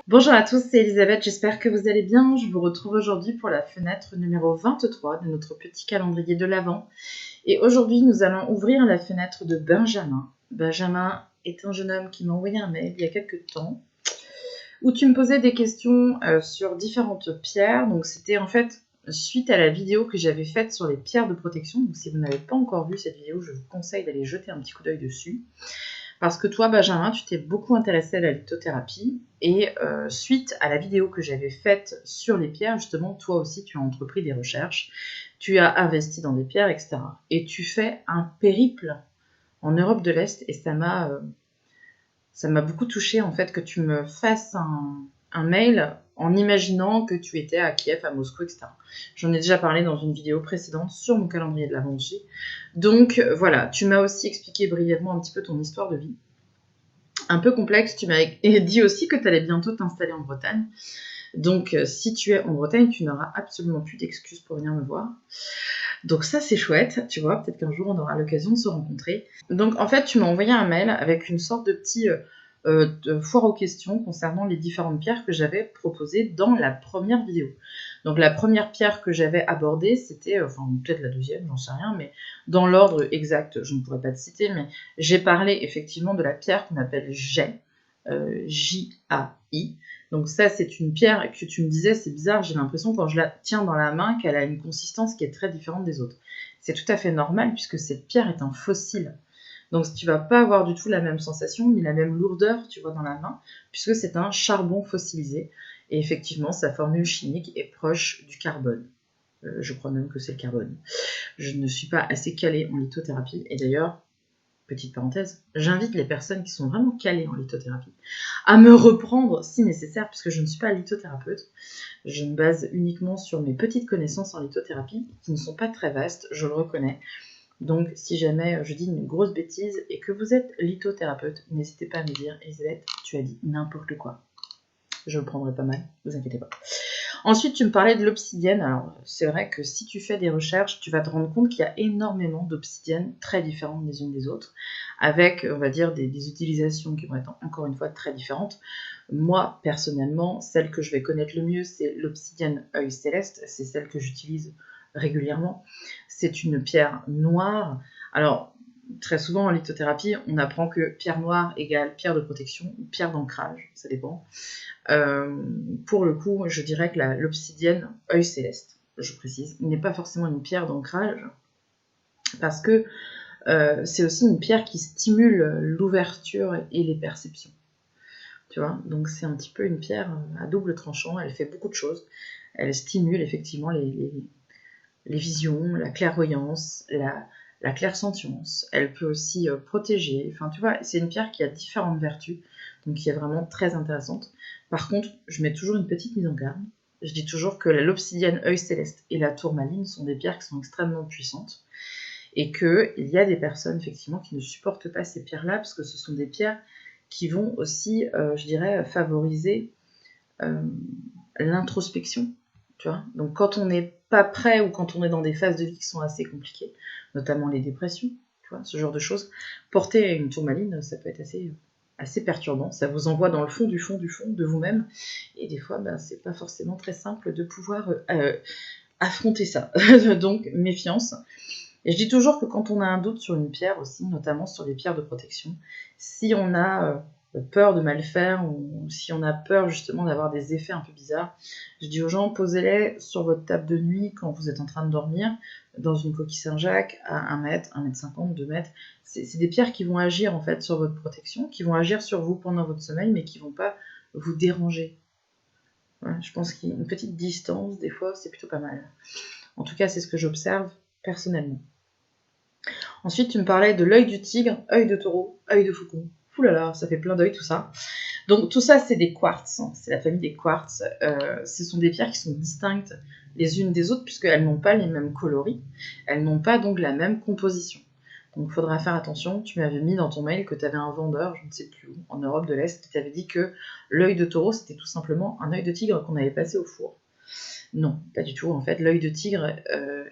Bonjour à tous, c'est Elisabeth, j'espère que vous allez bien. Je vous retrouve aujourd'hui pour la fenêtre numéro 23 de notre petit calendrier de l'Avent. Et aujourd'hui, nous allons ouvrir la fenêtre de Benjamin. Benjamin est un jeune homme qui m'a envoyé un mail il y a quelques temps où tu me posais des questions sur différentes pierres. Donc c'était en fait suite à la vidéo que j'avais faite sur les pierres de protection. Donc si vous n'avez pas encore vu cette vidéo, je vous conseille d'aller jeter un petit coup d'œil dessus. Parce que toi, Benjamin, tu t'es beaucoup intéressé à la lithothérapie et suite à la vidéo que j'avais faite sur les pierres, justement, toi aussi, tu as entrepris des recherches, tu as investi dans des pierres, etc. Et tu fais un périple en Europe de l'Est et ça m'a beaucoup touchée, en fait, que tu me fasses un mail en imaginant que tu étais à Kiev, à Moscou, etc. J'en ai déjà parlé dans une vidéo précédente sur mon calendrier de l'Avent aussi. Donc voilà, tu m'as aussi expliqué brièvement un petit peu ton histoire de vie. Un peu complexe, tu m'as dit aussi que tu allais bientôt t'installer en Bretagne. Donc si tu es en Bretagne, tu n'auras absolument plus d'excuses pour venir me voir. Donc ça c'est chouette, tu vois, peut-être qu'un jour on aura l'occasion de se rencontrer. Donc en fait tu m'as envoyé un mail avec une sorte de petit de foire aux questions concernant les différentes pierres que j'avais proposées dans la première vidéo. Donc la première pierre que j'avais abordée, c'était, enfin peut-être la deuxième, j'en sais rien, mais dans l'ordre exact, je ne pourrais pas te citer, mais j'ai parlé effectivement de la pierre qu'on appelle Jai, J-A-I. Donc ça, c'est une pierre que tu me disais, c'est bizarre, j'ai l'impression quand je la tiens dans la main qu'elle a une consistance qui est très différente des autres. C'est tout à fait normal puisque cette pierre est un fossile. Donc tu vas pas avoir du tout la même sensation ni la même lourdeur, tu vois, dans la main, puisque c'est un charbon fossilisé. Et effectivement, sa formule chimique est proche du carbone. Je crois même que c'est le carbone. Je ne suis pas assez calée en lithothérapie. Et d'ailleurs, petite parenthèse, j'invite les personnes qui sont vraiment calées en lithothérapie à me reprendre si nécessaire, puisque je ne suis pas lithothérapeute. Je me base uniquement sur mes petites connaissances en lithothérapie, qui ne sont pas très vastes, je le reconnais. Donc, si jamais je dis une grosse bêtise et que vous êtes lithothérapeute, n'hésitez pas à me dire, Elisabeth, tu as dit n'importe quoi. Je le prendrai pas mal, ne vous inquiétez pas. Ensuite, tu me parlais de l'obsidienne. Alors, c'est vrai que si tu fais des recherches, tu vas te rendre compte qu'il y a énormément d'obsidiennes très différentes les unes des autres, avec, on va dire, des utilisations qui vont être encore une fois très différentes. Moi, personnellement, celle que je vais connaître le mieux, c'est l'obsidienne œil céleste. C'est celle que j'utilise régulièrement. C'est une pierre noire. Alors, très souvent en lithothérapie, on apprend que pierre noire égale pierre de protection ou pierre d'ancrage, ça dépend. Pour le coup, je dirais que l'obsidienne œil céleste, je précise, n'est pas forcément une pierre d'ancrage, parce que c'est aussi une pierre qui stimule l'ouverture et les perceptions. Tu vois, donc c'est un petit peu une pierre à double tranchant, elle fait beaucoup de choses. Elle stimule effectivement les visions, la clairvoyance, la clairsentience. Elle peut aussi protéger. Enfin, tu vois, c'est une pierre qui a différentes vertus, donc qui est vraiment très intéressante. Par contre, je mets toujours une petite mise en garde. Je dis toujours que l'obsidienne œil céleste et la tourmaline sont des pierres qui sont extrêmement puissantes et qu'il y a des personnes effectivement qui ne supportent pas ces pierres-là parce que ce sont des pierres qui vont aussi, je dirais, favoriser l'introspection. Tu vois, donc quand on n'est pas prêt ou quand on est dans des phases de vie qui sont assez compliquées, notamment les dépressions, tu vois, ce genre de choses, porter une tourmaline, ça peut être assez perturbant. Ça vous envoie dans le fond du fond de vous-même. Et des fois, c'est pas forcément très simple de pouvoir affronter ça. Donc, méfiance. Et je dis toujours que quand on a un doute sur une pierre aussi, notamment sur les pierres de protection, si on a peur de mal faire ou si on a peur justement d'avoir des effets un peu bizarres, je dis aux gens, posez-les sur votre table de nuit quand vous êtes en train de dormir, dans une coquille Saint-Jacques, à 1 mètre, 1 mètre 50, 2 mètres. C'est des pierres qui vont agir en fait sur votre protection, qui vont agir sur vous pendant votre sommeil, mais qui vont pas vous déranger. Ouais, je pense qu'il y a une petite distance, des fois, c'est plutôt pas mal. En tout cas, c'est ce que j'observe personnellement. Ensuite, tu me parlais de l'œil du tigre, œil de taureau, œil de faucon. Ouh là là, ça fait plein d'œils tout ça. Donc tout ça, c'est des quartz, hein. C'est la famille des quartz. Ce sont des pierres qui sont distinctes les unes des autres puisqu'elles n'ont pas les mêmes coloris. Elles n'ont pas donc la même composition. Donc il faudra faire attention. Tu m'avais mis dans ton mail que tu avais un vendeur, je ne sais plus où, en Europe de l'Est, qui t'avait dit que l'œil de taureau, c'était tout simplement un œil de tigre qu'on avait passé au four. Non, pas du tout. En fait, l'œil de tigre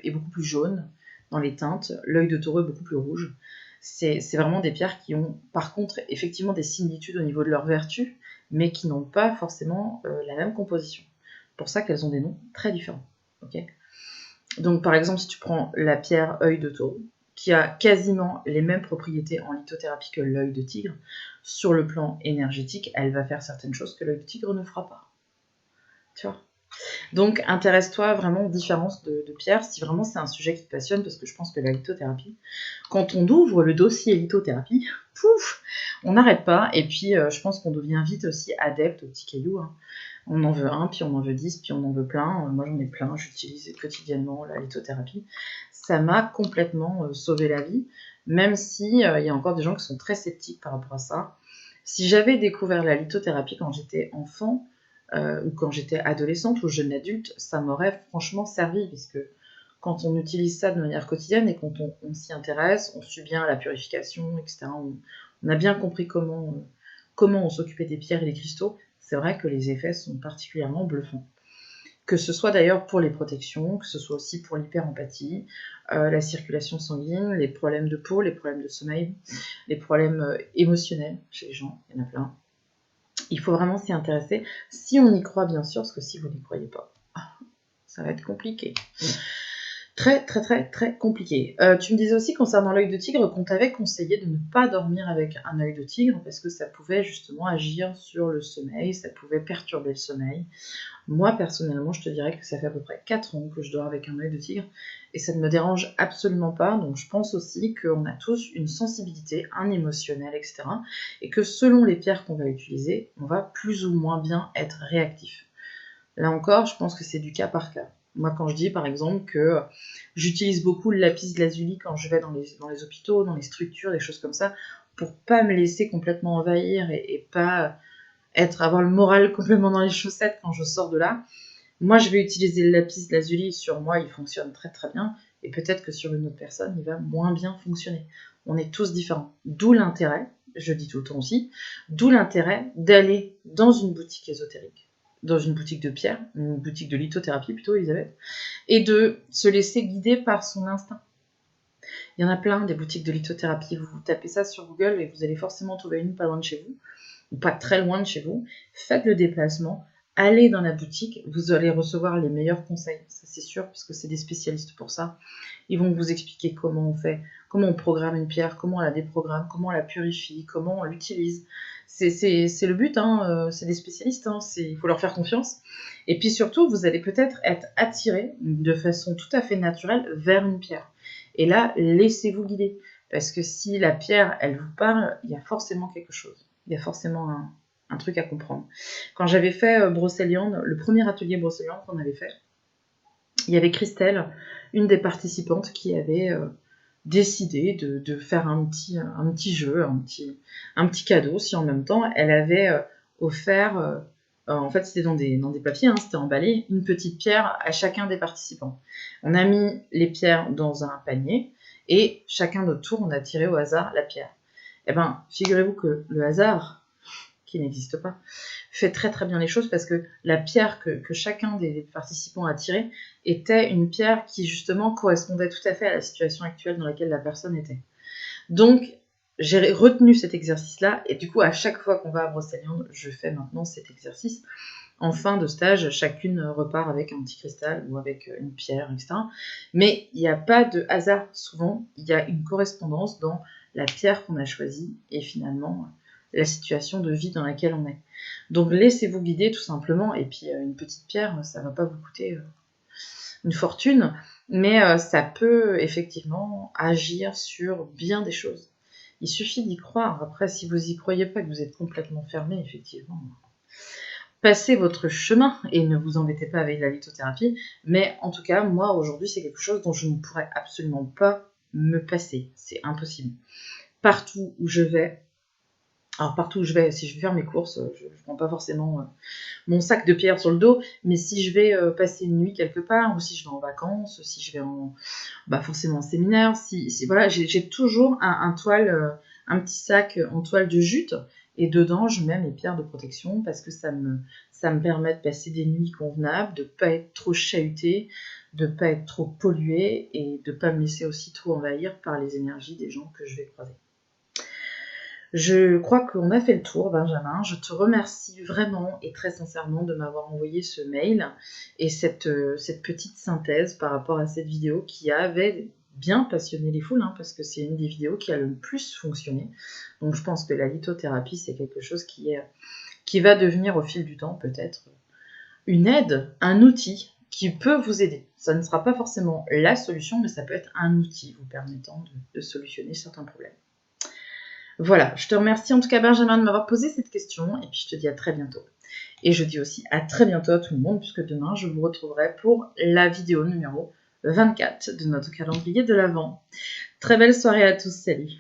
est beaucoup plus jaune dans les teintes. L'œil de taureau est beaucoup plus rouge. C'est vraiment des pierres qui ont, par contre, effectivement des similitudes au niveau de leur vertu, mais qui n'ont pas forcément la même composition. C'est pour ça qu'elles ont des noms très différents. Okay, donc, par exemple, si tu prends la pierre œil de taureau, qui a quasiment les mêmes propriétés en lithothérapie que l'œil de tigre, sur le plan énergétique, elle va faire certaines choses que l'œil de tigre ne fera pas. Tu vois ? Donc, intéresse-toi vraiment aux différences de pierres, si vraiment c'est un sujet qui te passionne, parce que je pense que la lithothérapie, quand on ouvre le dossier lithothérapie, pouf, on n'arrête pas, et puis je pense qu'on devient vite aussi adepte aux petits cailloux, hein. On en veut un, puis on en veut 10, puis on en veut plein. Moi j'en ai plein, j'utilise quotidiennement la lithothérapie. Ça m'a complètement sauvé la vie, même si il y a encore des gens qui sont très sceptiques par rapport à ça. Si j'avais découvert la lithothérapie quand j'étais enfant, ou quand j'étais adolescente ou jeune adulte, ça m'aurait franchement servi, puisque quand on utilise ça de manière quotidienne et quand on s'y intéresse, on suit bien la purification, etc., on a bien compris comment on s'occupait des pierres et des cristaux, c'est vrai que les effets sont particulièrement bluffants. Que ce soit d'ailleurs pour les protections, que ce soit aussi pour l'hyperempathie, la circulation sanguine, les problèmes de peau, les problèmes de sommeil, les problèmes émotionnels chez les gens, il y en a plein. Il faut vraiment s'y intéresser, si on y croit bien sûr, parce que si vous n'y croyez pas, ça va être compliqué. Très très très très compliqué. Tu me disais aussi concernant l'œil de tigre qu'on t'avait conseillé de ne pas dormir avec un œil de tigre parce que ça pouvait justement agir sur le sommeil, ça pouvait perturber le sommeil. Moi personnellement, je te dirais que ça fait à peu près 4 ans que je dors avec un œil de tigre et ça ne me dérange absolument pas. Donc je pense aussi qu'on a tous une sensibilité, un émotionnel, etc. Et que selon les pierres qu'on va utiliser, on va plus ou moins bien être réactif. Là encore, je pense que c'est du cas par cas. Moi, quand je dis par exemple que j'utilise beaucoup le lapis lazuli quand je vais dans les hôpitaux, dans les structures, des choses comme ça, pour pas me laisser complètement envahir et pas avoir le moral complètement dans les chaussettes quand je sors de là, moi je vais utiliser le lapis lazuli, sur moi il fonctionne très très bien, et peut-être que sur une autre personne il va moins bien fonctionner. On est tous différents. D'où l'intérêt, je dis tout le temps aussi, d'où l'intérêt d'aller dans une boutique ésotérique, dans une boutique de pierre, une boutique de lithothérapie plutôt, Elisabeth, et de se laisser guider par son instinct. Il y en a plein des boutiques de lithothérapie, vous tapez ça sur Google et vous allez forcément trouver une pas loin de chez vous, ou pas très loin de chez vous. Faites le déplacement, allez dans la boutique, vous allez recevoir les meilleurs conseils, ça c'est sûr, puisque c'est des spécialistes pour ça. Ils vont vous expliquer comment on fait, comment on programme une pierre, comment on la déprogramme, comment on la purifie, comment on l'utilise. C'est le but, hein, c'est des spécialistes, hein, il faut leur faire confiance. Et puis surtout, vous allez peut-être être attiré de façon tout à fait naturelle vers une pierre. Et là, laissez-vous guider. Parce que si la pierre, elle vous parle, il y a forcément quelque chose. Il y a forcément un truc à comprendre. Quand j'avais fait Brocéliande, le premier atelier Brocéliande qu'on avait fait, il y avait Christelle, une des participantes, qui avait décidé de faire un petit jeu, un petit cadeau, si en même temps elle avait offert, en fait c'était dans des papiers, hein, c'était emballé, une petite pierre à chacun des participants. On a mis les pierres dans un panier et chacun notre tour on a tiré au hasard la pierre. Eh ben, figurez-vous que le hasard, qui n'existe pas, fait très très bien les choses parce que la pierre que chacun des participants a tirée était une pierre qui justement correspondait tout à fait à la situation actuelle dans laquelle la personne était. Donc, j'ai retenu cet exercice-là et du coup, à chaque fois qu'on va à Brocéliande, je fais maintenant cet exercice. En fin de stage, chacune repart avec un petit cristal ou avec une pierre, etc. Mais il n'y a pas de hasard. Souvent, il y a une correspondance dans la pierre qu'on a choisie et finalement la situation de vie dans laquelle on est. Donc laissez-vous guider tout simplement, et puis une petite pierre, ça ne va pas vous coûter une fortune, mais ça peut effectivement agir sur bien des choses. Il suffit d'y croire. Après, si vous n'y croyez pas, que vous êtes complètement fermé, effectivement, passez votre chemin et ne vous embêtez pas avec la lithothérapie. Mais en tout cas, moi, aujourd'hui, c'est quelque chose dont je ne pourrais absolument pas me passer. C'est impossible. Partout où je vais, alors partout où je vais, si je vais faire mes courses, je ne prends pas forcément mon sac de pierre sur le dos, mais si je vais passer une nuit quelque part, ou si je vais en vacances, si je vais forcément en séminaire, voilà, j'ai toujours un petit sac en toile de jute, et dedans je mets mes pierres de protection parce que ça me permet de passer des nuits convenables, de ne pas être trop chahutée, de ne pas être trop polluée et de ne pas me laisser aussi trop envahir par les énergies des gens que je vais croiser. Je crois qu'on a fait le tour, Benjamin. Je te remercie vraiment et très sincèrement de m'avoir envoyé ce mail et cette petite synthèse par rapport à cette vidéo qui avait bien passionné les foules, parce que c'est une des vidéos qui a le plus fonctionné. Donc je pense que la lithothérapie, c'est quelque chose qui va devenir au fil du temps peut-être une aide, un outil qui peut vous aider. Ça ne sera pas forcément la solution, mais ça peut être un outil vous permettant de solutionner certains problèmes. Voilà, je te remercie en tout cas Benjamin de m'avoir posé cette question et puis je te dis à très bientôt. Et je dis aussi à très bientôt à tout le monde puisque demain je vous retrouverai pour la vidéo numéro 24 de notre calendrier de l'Avent. Très belle soirée à tous, salut!